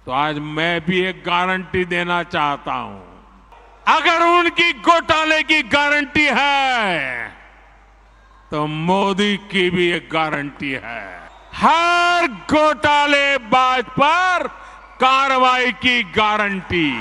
तो आज मैं भी एक गारंटी देना चाहता हूं। अगर उनकी घोटाले की गारंटी है तो मोदी की भी एक गारंटी है। हर घोटालेबाज पर कार्रवाई की गारंटी।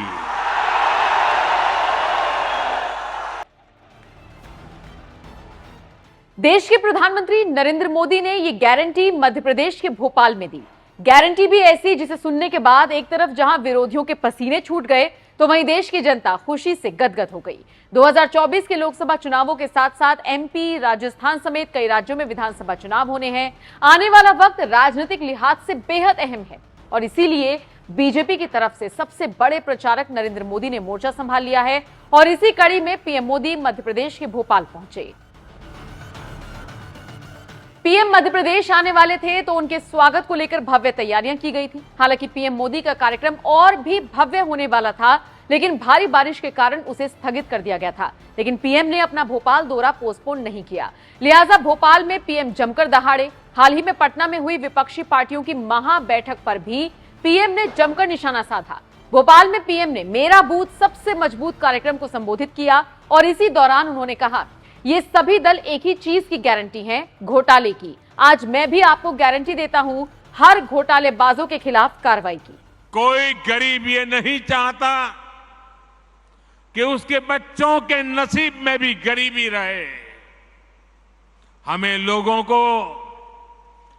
देश के प्रधानमंत्री नरेंद्र मोदी ने ये गारंटी मध्य प्रदेश के भोपाल में दी। गारंटी भी ऐसी जिसे सुनने के बाद एक तरफ जहां विरोधियों के पसीने छूट गए तो वहीं देश की जनता खुशी से गदगद हो गई। 2024 के लोकसभा चुनावों के साथ साथ एमपी, राजस्थान समेत कई राज्यों में विधानसभा चुनाव होने हैं। आने वाला वक्त राजनीतिक लिहाज से बेहद अहम है और इसीलिए बीजेपी की तरफ से सबसे बड़े प्रचारक नरेंद्र मोदी ने मोर्चा संभाल लिया है और इसी कड़ी में पीएम मोदी मध्य प्रदेश के भोपाल पहुंचे। पीएम मध्य प्रदेश आने वाले थे तो उनके स्वागत को लेकर भव्य तैयारियां की गई थी। हालांकि पीएम मोदी का कार्यक्रम और भी भव्य होने वाला था, लेकिन भारी बारिश के कारण उसे स्थगित कर दिया गया था। लेकिन पीएम ने अपना भोपाल दौरा पोस्टपोन नहीं किया, लिहाजा भोपाल में पीएम जमकर दहाड़े। हाल ही में पटना में हुई विपक्षी पार्टियों की महा बैठक पर भी पीएम ने जमकर निशाना साधा। भोपाल में पीएम ने मेरा बूथ सबसे मजबूत कार्यक्रम को संबोधित किया और इसी दौरान उन्होंने कहा, ये सभी दल एक ही चीज की गारंटी हैं, घोटाले की। आज मैं भी आपको गारंटी देता हूं हर घोटालेबाजों के खिलाफ कार्रवाई की। कोई गरीब ये नहीं चाहता कि उसके बच्चों के नसीब में भी गरीबी रहे। हमें लोगों को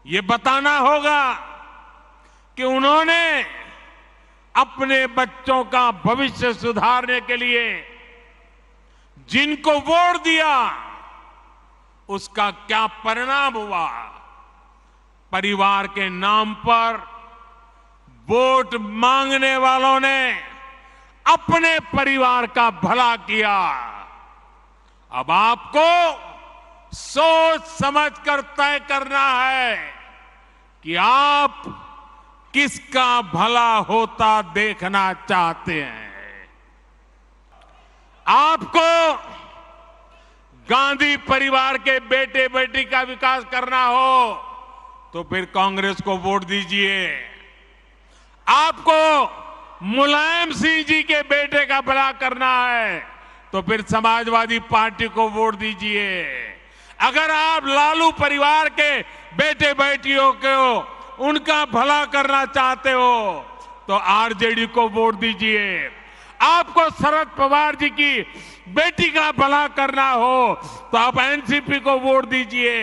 ये बताना होगा कि उन्होंने अपने बच्चों का भविष्य सुधारने के लिए जिनको वोट दिया उसका क्या परिणाम हुआ। परिवार के नाम पर वोट मांगने वालों ने अपने परिवार का भला किया। अब आपको सोच समझकर तय करना है कि आप किसका भला होता देखना चाहते हैं। आपको गांधी परिवार के बेटे बेटी का विकास करना हो तो फिर कांग्रेस को वोट दीजिए। आपको मुलायम सिंह जी के बेटे का भला करना है तो फिर समाजवादी पार्टी को वोट दीजिए। अगर आप लालू परिवार के बेटे बेटियों को उनका भला करना चाहते हो तो आरजेडी को वोट दीजिए। आपको शरद पवार जी की बेटी का भला करना हो तो आप एनसीपी को वोट दीजिए।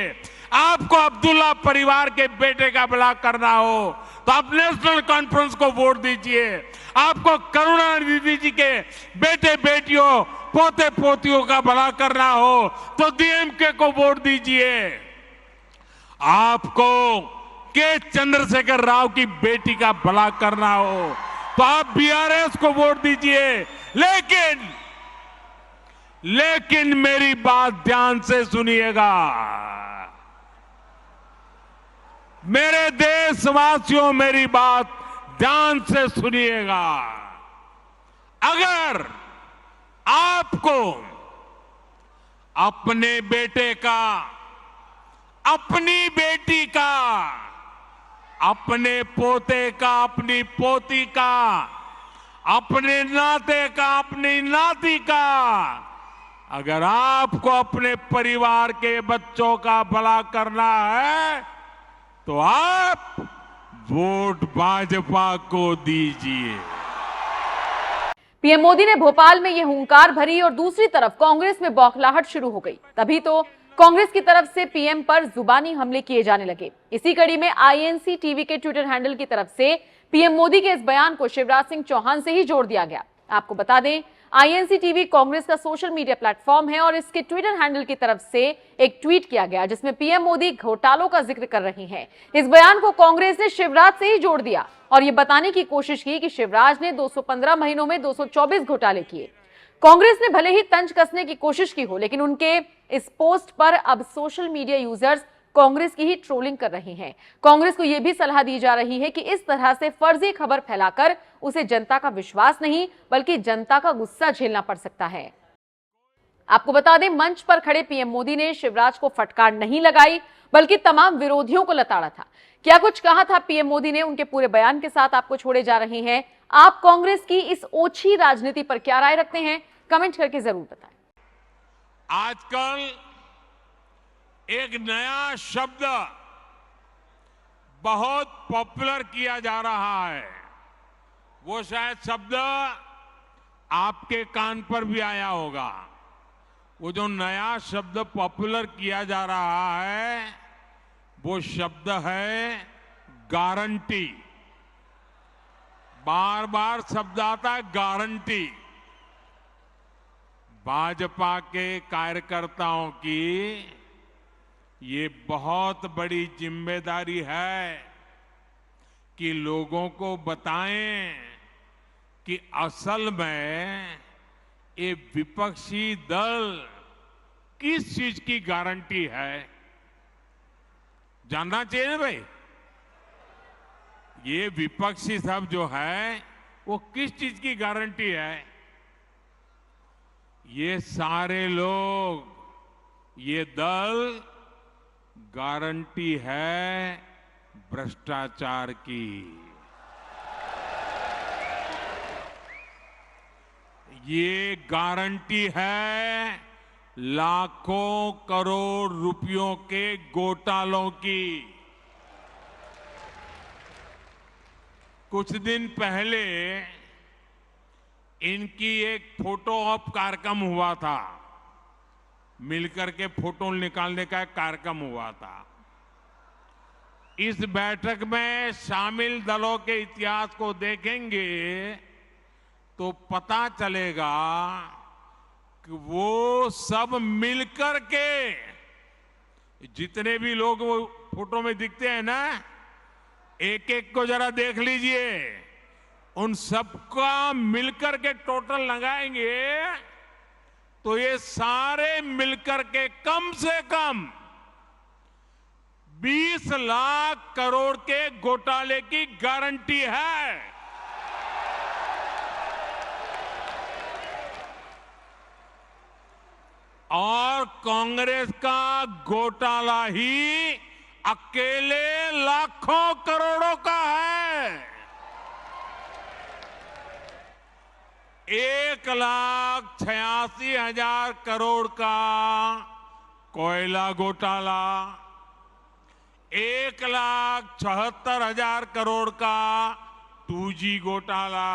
आपको अब्दुल्ला परिवार के बेटे का भला करना हो तो आप नेशनल कॉन्फ्रेंस को वोट दीजिए। आपको करुणानिधि जी के बेटे बेटियों पोते पोतियों का भला करना हो तो डीएमके को वोट दीजिए। आपको के चंद्रशेखर राव की बेटी का भला करना हो तो आप बीआरएस को वोट दीजिए। लेकिन मेरी बात ध्यान से सुनिएगा। मेरे देशवासियों, मेरी बात ध्यान से सुनिएगा। अगर आपको अपने बेटे का, अपनी बेटी का, अपने पोते का, अपनी पोती का, अपने नाते का, अपनी नाती का, अगर आपको अपने परिवार के बच्चों का भला करना है तो आप वोट भाजपा को दीजिए। पीएम मोदी ने भोपाल में यह हुंकार भरी और दूसरी तरफ कांग्रेस में बौखलाहट शुरू हो गई। तभी तो कांग्रेस की तरफ से पीएम पर जुबानी हमले किए जाने लगे। इसी कड़ी में आईएनसी टीवी के ट्विटर हैंडल की तरफ से पीएम मोदी के इस बयान को शिवराज सिंह चौहान से ही जोड़ दिया गया। आपको बता दें, आईएनसी टीवी कांग्रेस का सोशल मीडिया प्लेटफॉर्म है और इसके ट्विटर हैंडल की तरफ से एक ट्वीट किया गया जिसमें पीएम मोदी घोटालों का जिक्र कर रही हैं। इस बयान को कांग्रेस ने शिवराज से ही जोड़ दिया और यह बताने की कोशिश की कि शिवराज ने 215 महीनों में 224 घोटाले किए। कांग्रेस ने भले ही तंज कसने की कोशिश की हो, लेकिन उनके इस पोस्ट पर अब सोशल मीडिया यूजर्स कांग्रेस की ही ट्रोलिंग कर रहे हैं। कांग्रेस को यह भी सलाह दी जा रही है कि इस तरह से फर्जी खबर फैलाकर उसे जनता का विश्वास नहीं बल्कि जनता का गुस्सा झेलना पड़ सकता है। आपको बता दें, मंच पर खड़े पीएम मोदी ने शिवराज को फटकार नहीं लगाई, बल्कि तमाम विरोधियों को लताड़ा था। क्या कुछ कहा था पीएम मोदी ने, उनके पूरे बयान के साथ आपको छोड़े जा रहे हैं। आप कांग्रेस की इस ओछी राजनीति पर क्या राय रखते हैं, कमेंट करके जरूर बताएं। आजकल एक नया शब्द बहुत पॉपुलर किया जा रहा है। वो शायद शब्द आपके कान पर भी आया होगा। वो जो नया शब्द पॉपुलर किया जा रहा है, वो शब्द है गारंटी। बार बार शब्द आता है गारंटी। भाजपा के कार्यकर्ताओं की ये बहुत बड़ी जिम्मेदारी है कि लोगों को बताएं कि असल में ये विपक्षी दल किस चीज की गारंटी है। जानना चाहिए ना भाई, ये विपक्षी सब जो है वो किस चीज की गारंटी है। ये सारे लोग, ये दल गारंटी है भ्रष्टाचार की। ये गारंटी है लाखों करोड़ रुपयों के घोटालों की। कुछ दिन पहले इनकी एक फोटो ऑप कार्यक्रम हुआ था। मिलकर के फोटो निकालने का एक कार्यक्रम हुआ था। इस बैठक में शामिल दलों के इतिहास को देखेंगे तो पता चलेगा कि वो सब मिलकर के, जितने भी लोग वो फोटो में दिखते हैं ना, एक एक को जरा देख लीजिए। उन सबका मिलकर के टोटल लगाएंगे तो ये सारे मिलकर के कम से कम 20 लाख करोड़ के घोटाले की गारंटी है। और कांग्रेस का घोटाला ही अकेले लाखों करोड़ों का है। 1,86,000 करोड़ का कोयला घोटाला, 1,76,000 करोड़ का 2G घोटाला,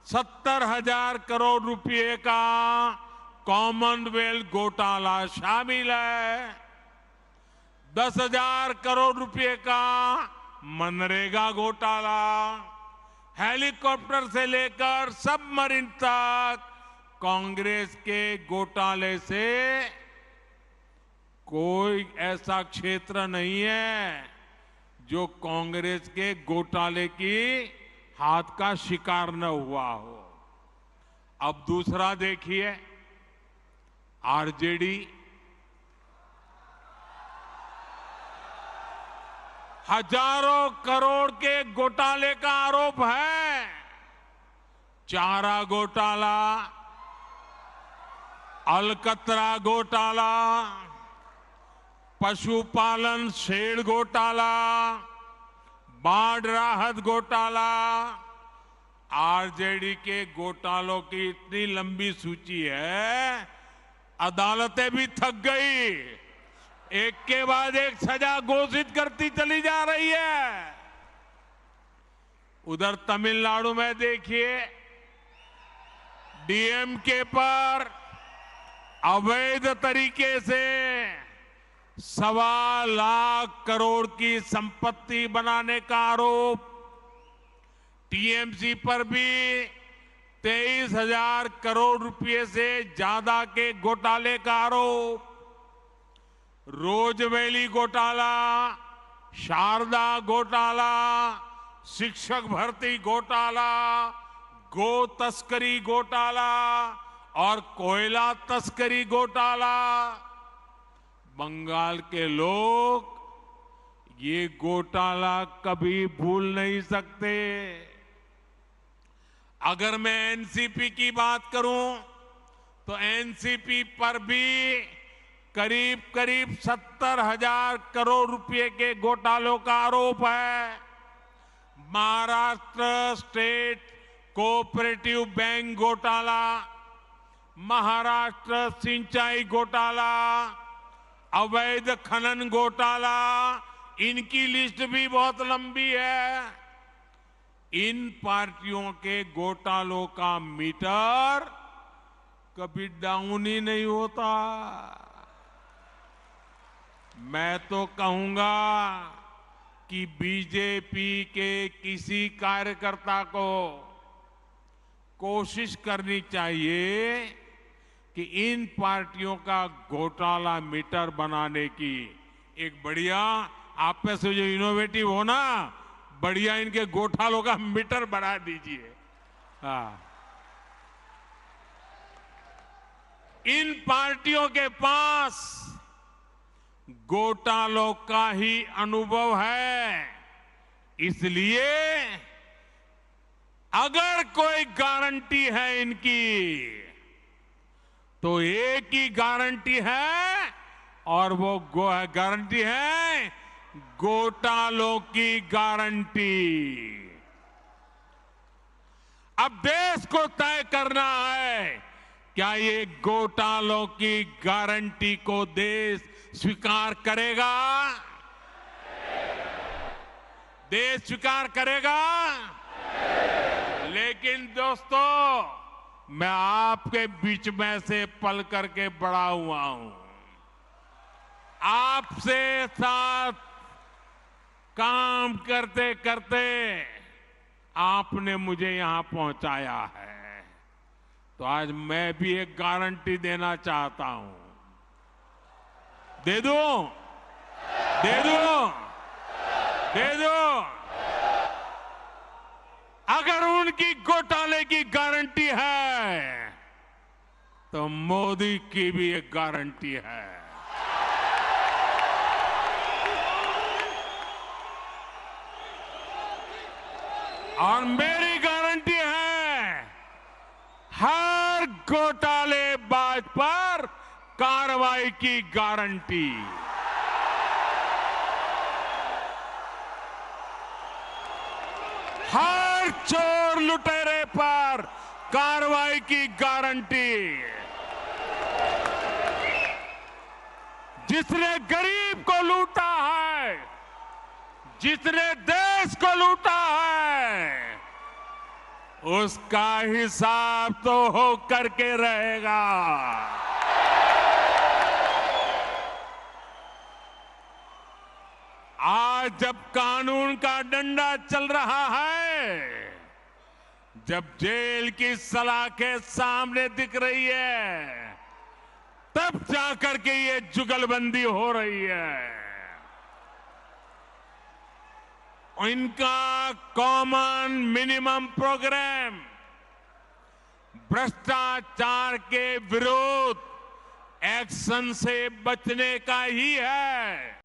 70,000 करोड़ रुपए का कॉमनवेल्थ घोटाला शामिल है, 10,000 करोड़ रुपए का मनरेगा घोटाला, हेलीकॉप्टर से लेकर सबमरीन तक कांग्रेस के घोटाले से कोई ऐसा क्षेत्र नहीं है जो कांग्रेस के घोटाले की हाथ का शिकार न हुआ हो। अब दूसरा देखिए, आरजेडी हजारों करोड़ के घोटाले का आरोप है। चारा घोटाला, अलकतरा घोटाला, पशुपालन शेड घोटाला, बाढ़ राहत घोटाला। आरजेडी के घोटालों की इतनी लंबी सूची है, अदालतें भी थक गई। एक के बाद एक सजा घोषित करती चली जा रही है। उधर तमिलनाडु में देखिए, डीएमके पर अवैध तरीके से 1.25 लाख करोड़ की संपत्ति बनाने का आरोप, टीएमसी पर भी 23,000 करोड़ रुपए से ज्यादा के घोटाले का आरोप, रोजवेली घोटाला, शारदा घोटाला, शिक्षक भर्ती घोटाला, गो तस्करी घोटाला और कोयला तस्करी घोटाला। बंगाल के लोग ये घोटाला कभी भूल नहीं सकते। अगर मैं एनसीपी की बात करूं तो एनसीपी पर भी करीब करीब 70,000 करोड़ रुपए के घोटालों का आरोप है। महाराष्ट्र स्टेट कोऑपरेटिव बैंक घोटाला, महाराष्ट्र सिंचाई घोटाला, अवैध खनन घोटाला, इनकी लिस्ट भी बहुत लंबी है। इन पार्टियों के घोटालों का मीटर कभी डाउन ही नहीं होता। मैं तो कहूंगा कि बीजेपी के किसी कार्यकर्ता को कोशिश करनी चाहिए कि इन पार्टियों का घोटाला मीटर बनाने की एक बढ़िया, आप में से जो इनोवेटिव हो ना, बढ़िया इनके घोटालों का मीटर बना दीजिए। हाँ, इन पार्टियों के पास घोटालों का ही अनुभव है, इसलिए अगर कोई गारंटी है इनकी तो एक ही गारंटी है, और वो गारंटी है घोटालों की गारंटी। अब देश को तय करना है, क्या ये घोटालों की गारंटी को देश स्वीकार करेगा? देश स्वीकार करेगा? लेकिन दोस्तों, मैं आपके बीच में से पल करके बड़ा हुआ हूं, आपसे साथ काम करते करते आपने मुझे यहां पहुंचाया है, तो आज मैं भी एक गारंटी देना चाहता हूं। दे दो, दे दो, दे दो। अगर उनकी घोटाले की गारंटी है तो मोदी की भी एक गारंटी है। और मेरी गारंटी है, हर घोटालेबाज पर कार्रवाई की गारंटी। हर चोर लुटेरे पर कार्रवाई की गारंटी। जिसने गरीब को लूटा है, जिसने देश को लूटा है, उसका हिसाब तो हो करके रहेगा। आज जब कानून का डंडा चल रहा है, जब जेल की सलाखें सामने दिख रही है, तब जाकर के ये जुगलबंदी हो रही है। इनका कॉमन मिनिमम प्रोग्राम भ्रष्टाचार के विरोध एक्शन से बचने का ही है।